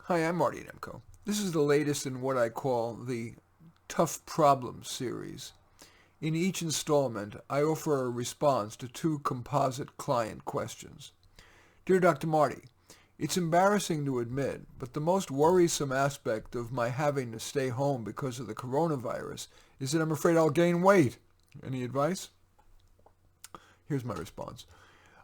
Hi, I'm Marty Nemko. This is the latest in what I call the Tough Problems series. In each installment, I offer a response to two composite client questions. Dear Dr. Marty, it's embarrassing to admit, but the most worrisome aspect of my having to stay home because of the coronavirus is that I'm afraid I'll gain weight. Any advice? Here's my response.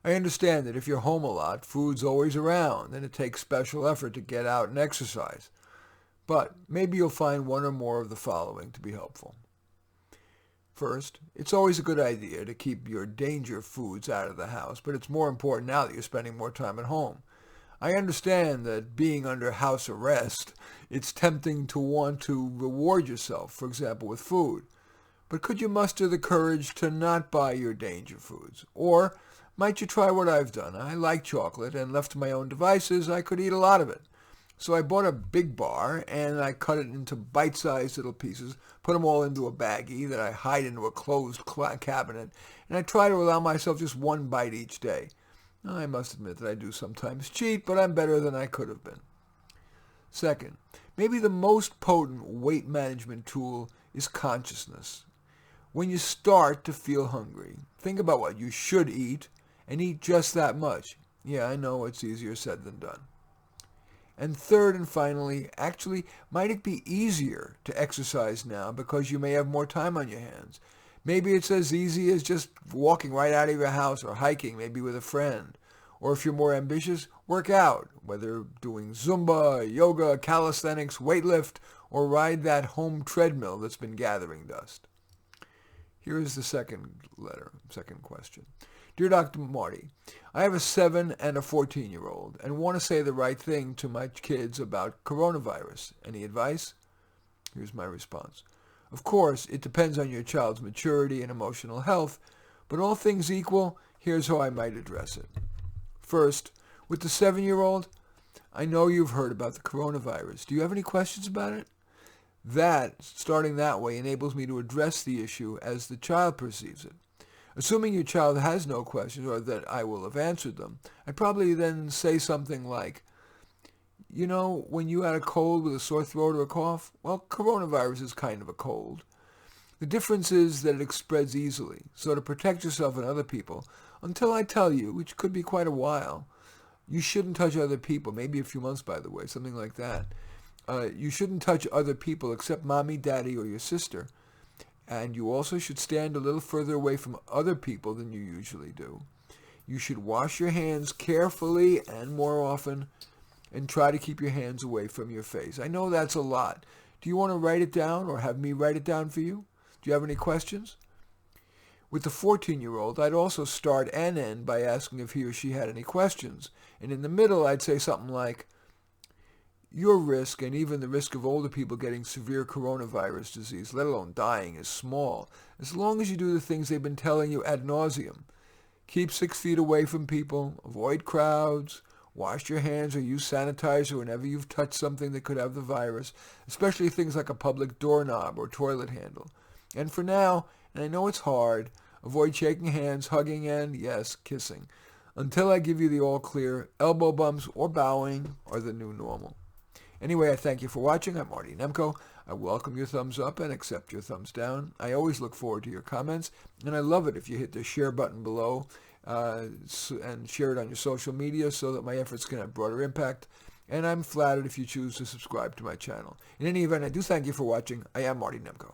I understand that if you're home a lot, food's always around, and it takes special effort to get out and exercise. But maybe you'll find one or more of the following to be helpful. First, it's always a good idea to keep your danger foods out of the house, but it's more important now that you're spending more time at home. I understand that being under house arrest, it's tempting to want to reward yourself, for example, with food. But could you muster the courage to not buy your danger foods? Or might you try what I've done? I like chocolate, and left to my own devices, I could eat a lot of it. So I bought a big bar, and I cut it into bite-sized little pieces, put them all into a baggie that I hide into a closed cabinet, and I try to allow myself just one bite each day. I must admit that I do sometimes cheat, but I'm better than I could have been. Second, maybe the most potent weight management tool is consciousness. When you start to feel hungry, think about what you should eat and eat just that much. Yeah, I know it's easier said than done. And third and finally, actually, might it be easier to exercise now because you may have more time on your hands? Maybe it's as easy as just walking right out of your house or hiking, maybe with a friend. Or if you're more ambitious, work out, whether doing Zumba, yoga, calisthenics, weightlift, or ride that home treadmill that's been gathering dust. Here is the second question. Dear Dr. Marty, I have a 7 and a 14-year-old and want to say the right thing to my kids about coronavirus. Any advice? Here's my response. Of course, it depends on your child's maturity and emotional health, but all things equal, here's how I might address it. First, with the 7-year-old, I know you've heard about the coronavirus. Do you have any questions about it? Starting that way, enables me to address the issue as the child perceives it. Assuming your child has no questions or that I will have answered them, I'd probably then say something like, you know, when you had a cold with a sore throat or a cough, well, coronavirus is kind of a cold. The difference is that it spreads easily, so to protect yourself and other people, until I tell you, which could be quite a while, you shouldn't touch other people, maybe a few months, by the way, something like that. You shouldn't touch other people except mommy, daddy, or your sister. And you also should stand a little further away from other people than you usually do. You should wash your hands carefully and more often, and try to keep your hands away from your face. I know that's a lot. Do you want to write it down or have me write it down for you? Do you have any questions? With the 14-year-old, I'd also start and end by asking if he or she had any questions. And in the middle, I'd say something like, your risk, and even the risk of older people getting severe coronavirus disease, let alone dying, is small, as long as you do the things they've been telling you ad nauseum. Keep 6 feet away from people, avoid crowds, wash your hands or use sanitizer whenever you've touched something that could have the virus, especially things like a public doorknob or toilet handle. And for now, and I know it's hard, avoid shaking hands, hugging, and, yes, kissing. Until I give you the all clear, elbow bumps or bowing are the new normal. Anyway, I thank you for watching. I'm Marty Nemko. I welcome your thumbs up and accept your thumbs down. I always look forward to your comments, and I love it if you hit the share button below and share it on your social media so that my efforts can have broader impact. And I'm flattered if you choose to subscribe to my channel. In any event, I do thank you for watching. I am Marty Nemko.